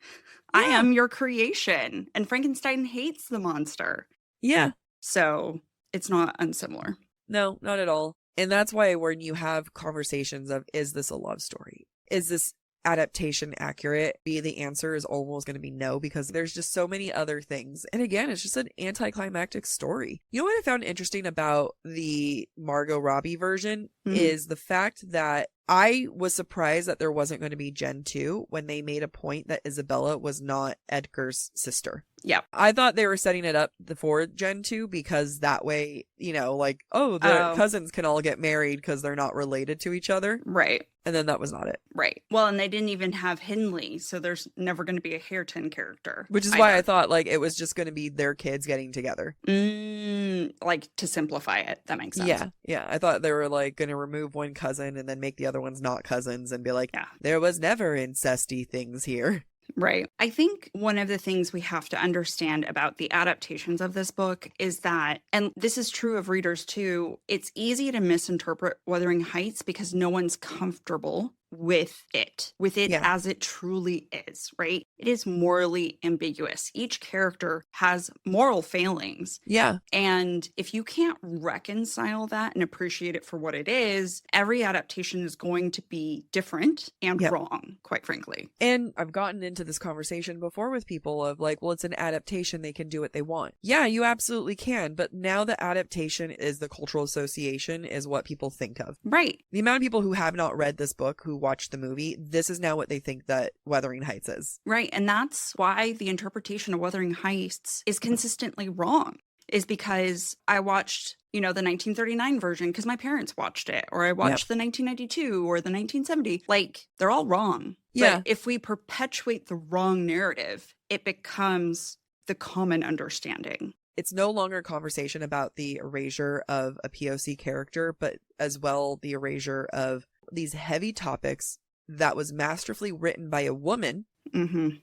Yeah. I am your creation. And Frankenstein hates the monster. Yeah. So it's not unsimilar. No, not at all. And that's why when you have conversations of, is this a love story? Is this adaptation accurate? The answer is almost going to be no, because there's just so many other things. And again, it's just an anticlimactic story. You know what I found interesting about the Margot Robbie version is the fact that I was surprised that there wasn't going to be Gen 2 when they made a point that Isabella was not Edgar's sister. Yeah. I thought they were setting it up for Gen 2 because that way, you know, like, oh, the cousins can all get married because they're not related to each other. Right. And then that was not it. Right. Well, and they didn't even have Hindley, so there's never going to be a Hareton character. Which is why I thought, like, it was just going to be their kids getting together. Like, to simplify it. That makes sense. Yeah. Yeah. I thought they were, like, going to remove one cousin and then make the other ones not cousins and be like, there was never incesty things here. Right. I think one of the things we have to understand about the adaptations of this book is that, and this is true of readers too, it's easy to misinterpret Wuthering Heights because no one's comfortable with it as it truly is, right? It is morally ambiguous. Each character has moral failings. Yeah. And if you can't reconcile that and appreciate it for what it is, every adaptation is going to be different and wrong, quite frankly. And I've gotten into this conversation before with people of like, well, it's an adaptation. They can do what they want. Yeah, you absolutely can. But now the adaptation is the cultural association is what people think of. Right. The amount of people who have not read this book, who watched the movie, this is now what they think that Wuthering Heights is. Right. And that's why the interpretation of Wuthering Heights is consistently wrong, is because I watched, you know, the 1939 version because my parents watched it, or I watched the 1992 or the 1970. Like, they're all wrong. Yeah. But if we perpetuate the wrong narrative, it becomes the common understanding. It's no longer a conversation about the erasure of a POC character, but as well the erasure of these heavy topics that was masterfully written by a woman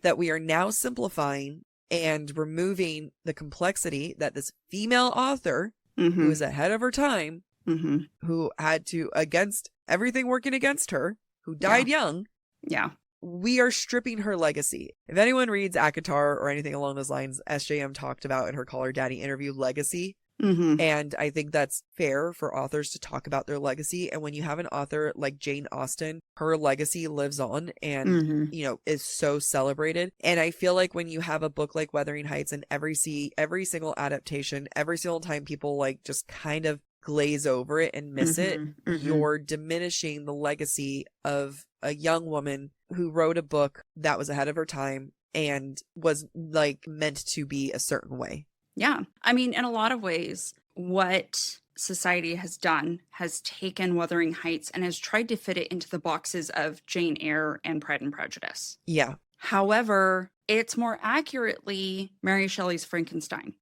that we are now simplifying and removing the complexity that this female author who is ahead of her time, who had to, against everything working against her, who died young. Yeah. We are stripping her legacy. If anyone reads ACOTAR or anything along those lines, SJM talked about in her Call Her Daddy interview legacy. Mm-hmm. And I think that's fair for authors to talk about their legacy. And when you have an author like Jane Austen, her legacy lives on and, you know, is so celebrated. And I feel like when you have a book like Wuthering Heights and every single adaptation, every single time people like just kind of glaze over it and miss it, you're diminishing the legacy of a young woman who wrote a book that was ahead of her time and was like meant to be a certain way. Yeah. I mean, in a lot of ways, what society has done has taken Wuthering Heights and has tried to fit it into the boxes of Jane Eyre and Pride and Prejudice. Yeah. However, it's more accurately Mary Shelley's Frankenstein.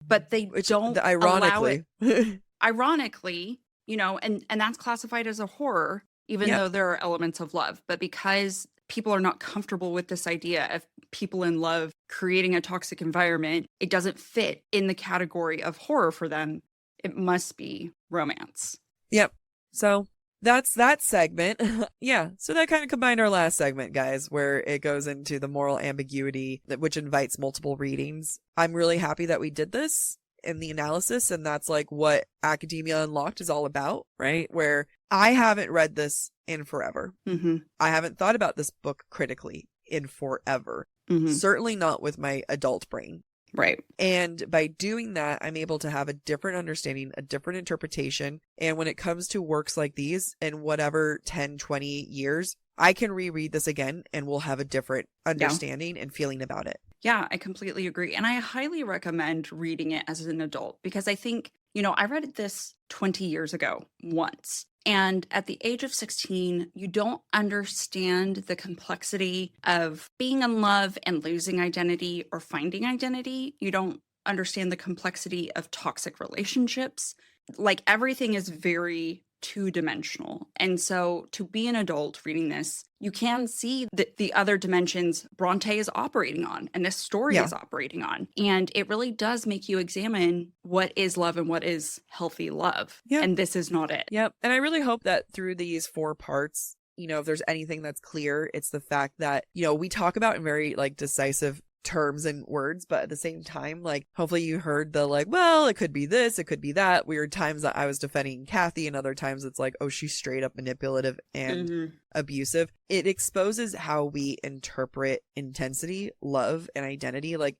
But they don't ironically. allow it. Ironically, you know, and that's classified as a horror, even though there are elements of love. But because people are not comfortable with this idea of people in love creating a toxic environment, it doesn't fit in the category of horror for them. It must be romance. Yep. So that's that segment. Yeah. So that kind of combined our last segment, guys, where it goes into the moral ambiguity, which invites multiple readings. I'm really happy that we did this in the analysis, and that's like what Academia Unlocked is all about, right? Where I haven't read this in forever. I haven't thought about this book critically in forever. Certainly not with my adult brain. Right. And by doing that, I'm able to have a different understanding, a different interpretation. And when it comes to works like these, in whatever 10, 20 years, I can reread this again and we'll have a different understanding and feeling about it. Yeah, I completely agree. And I highly recommend reading it as an adult because I think, you know, I read this 20 years ago once. And at the age of 16, you don't understand the complexity of being in love and losing identity or finding identity. You don't understand the complexity of toxic relationships. Like everything is very two-dimensional. And so to be an adult reading this, you can see the other dimensions Bronte is operating on and this story is operating on. And it really does make you examine what is love and what is healthy love. And this is not it. Yep. And I really hope that through these 4 parts, you know, if there's anything that's clear, it's the fact that, you know, we talk about in very like decisive terms and words, but at the same time, like, hopefully you heard the like, well, it could be this, it could be that. Weird times that I was defending Kathy, and other times it's like, oh, she's straight up manipulative and abusive. It exposes how we interpret intensity, love, and identity. Like,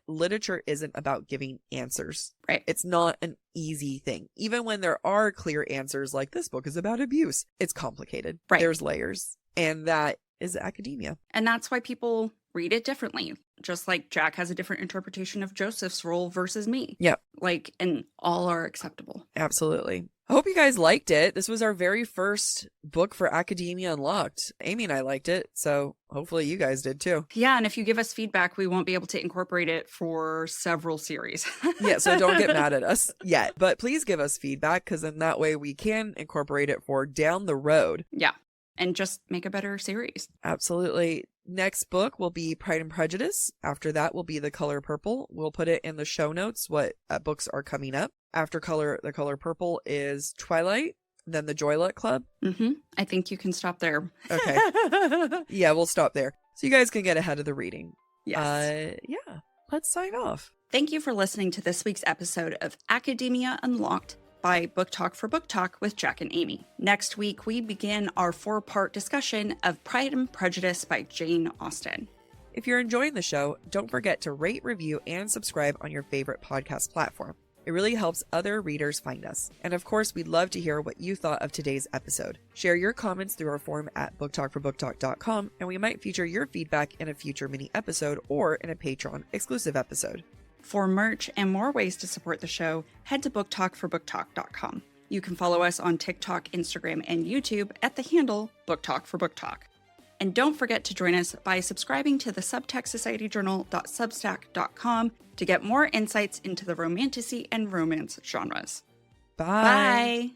literature isn't about giving answers. Right. It's not an easy thing. Even when there are clear answers, like this book is about abuse, it's complicated. Right. There's layers, and that is academia. And that's why people read it differently. Just like Jack has a different interpretation of Joseph's role versus me. Yep. Like, and all are acceptable. Absolutely. I hope you guys liked it. This was our very first book for Academia Unlocked. Amy and I liked it, so hopefully you guys did too. Yeah, and if you give us feedback, we won't be able to incorporate it for several series. Yeah, so don't get mad at us yet. But please give us feedback, because in that way we can incorporate it for down the road. Yeah, and just make a better series. Absolutely. Next book will be Pride and Prejudice. After that will be The Color Purple. We'll put it in the show notes what books are coming up. After The Color Purple is Twilight, then The Joylet Club. I think you can stop there. Okay. Yeah, we'll stop there. So you guys can get ahead of the reading. Yes. Yeah, let's sign off. Thank you for listening to this week's episode of Academia Unlocked by BookTok for BookTok with Jack and Amy. Next week, we begin our 4-part discussion of Pride and Prejudice by Jane Austen. If you're enjoying the show, don't forget to rate, review, and subscribe on your favorite podcast platform. It really helps other readers find us. And of course, we'd love to hear what you thought of today's episode. Share your comments through our form at booktalkforbooktalk.com, and we might feature your feedback in a future mini episode or in a Patreon exclusive episode. For merch and more ways to support the show, head to booktalkforbooktalk.com. You can follow us on TikTok, Instagram, and YouTube at the handle BookTalkForBookTalk. And don't forget to join us by subscribing to the Subtext Society Journal.substack.com to get more insights into the romantasy and romance genres. Bye. Bye.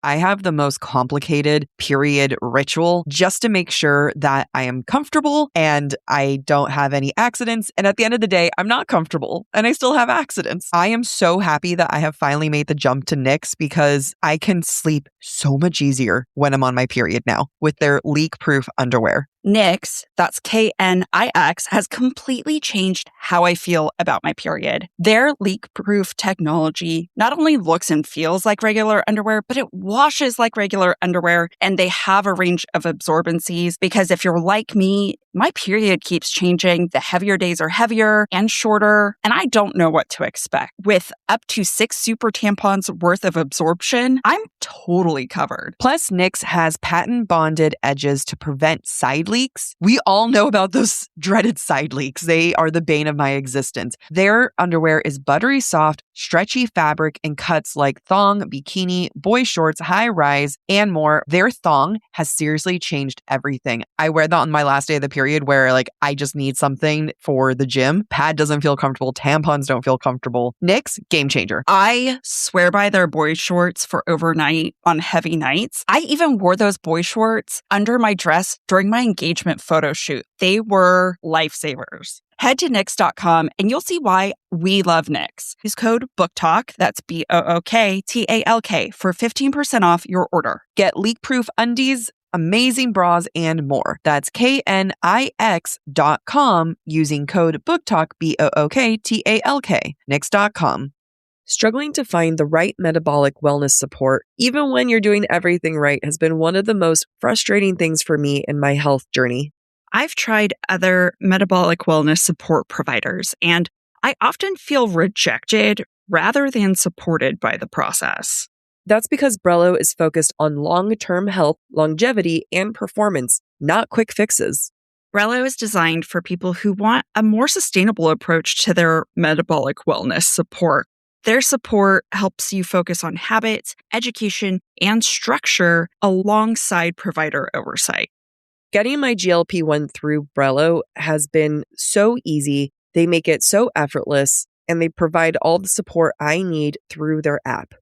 I have the most complicated period ritual just to make sure that I am comfortable and I don't have any accidents. And at the end of the day, I'm not comfortable and I still have accidents. I am so happy that I have finally made the jump to Knix because I can sleep so much easier when I'm on my period now with their leak-proof underwear. Knix, that's Knix, has completely changed how I feel about my period. Their leak-proof technology not only looks and feels like regular underwear, but it washes like regular underwear, and they have a range of absorbencies because if you're like me, my period keeps changing. The heavier days are heavier and shorter, and I don't know what to expect. With up to 6 super tampons worth of absorption, I'm totally covered. Plus, Knix has patent-bonded edges to prevent side leaks. We all know about those dreaded side leaks. They are the bane of my existence. Their underwear is buttery soft, stretchy fabric and cuts like thong, bikini, boy shorts, high rise, and more. Their thong has seriously changed everything. I wear that on my last day of the period where I just need something for the gym. Pad doesn't feel comfortable. Tampons don't feel comfortable. Knix, game changer. I swear by their boy shorts for overnight on heavy nights. I even wore those boy shorts under my dress during my engagement photo shoot. They were lifesavers. Head to Knix.com and you'll see why we love Knix. Use code BookTalk, that's BOOKTALK, for 15% off your order. Get leak-proof undies, amazing bras, and more. That's KNIX.com using code BookTalk, BOOKTALK, Knix.com. Struggling to find the right metabolic wellness support, even when you're doing everything right, has been one of the most frustrating things for me in my health journey. I've tried other metabolic wellness support providers, and I often feel rejected rather than supported by the process. That's because Brello is focused on long-term health, longevity, and performance, not quick fixes. Brello is designed for people who want a more sustainable approach to their metabolic wellness support. Their support helps you focus on habits, education, and structure alongside provider oversight. Getting my GLP-1 through Brello has been so easy. They make it so effortless, and they provide all the support I need through their app.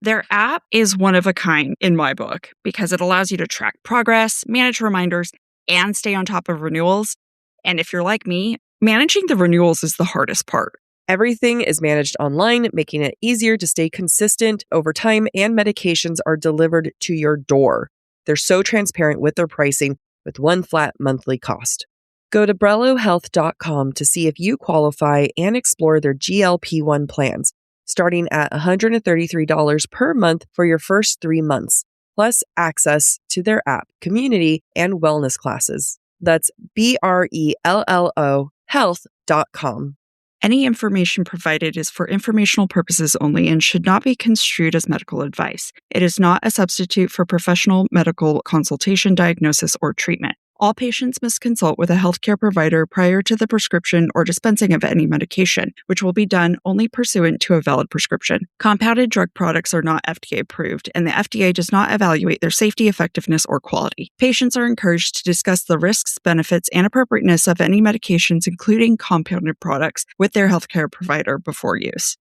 Their app is one of a kind in my book because it allows you to track progress, manage reminders, and stay on top of renewals. And if you're like me, managing the renewals is the hardest part. Everything is managed online, making it easier to stay consistent over time, and medications are delivered to your door. They're so transparent with their pricing with one flat monthly cost. Go to BrelloHealth.com to see if you qualify and explore their GLP-1 plans, starting at $133 per month for your first 3 months, plus access to their app, community, and wellness classes. That's BRELLO health.com. Any information provided is for informational purposes only and should not be construed as medical advice. It is not a substitute for professional medical consultation, diagnosis, or treatment. All patients must consult with a healthcare provider prior to the prescription or dispensing of any medication, which will be done only pursuant to a valid prescription. Compounded drug products are not FDA approved, and the FDA does not evaluate their safety, effectiveness, or quality. Patients are encouraged to discuss the risks, benefits, and appropriateness of any medications, including compounded products, with their healthcare provider before use.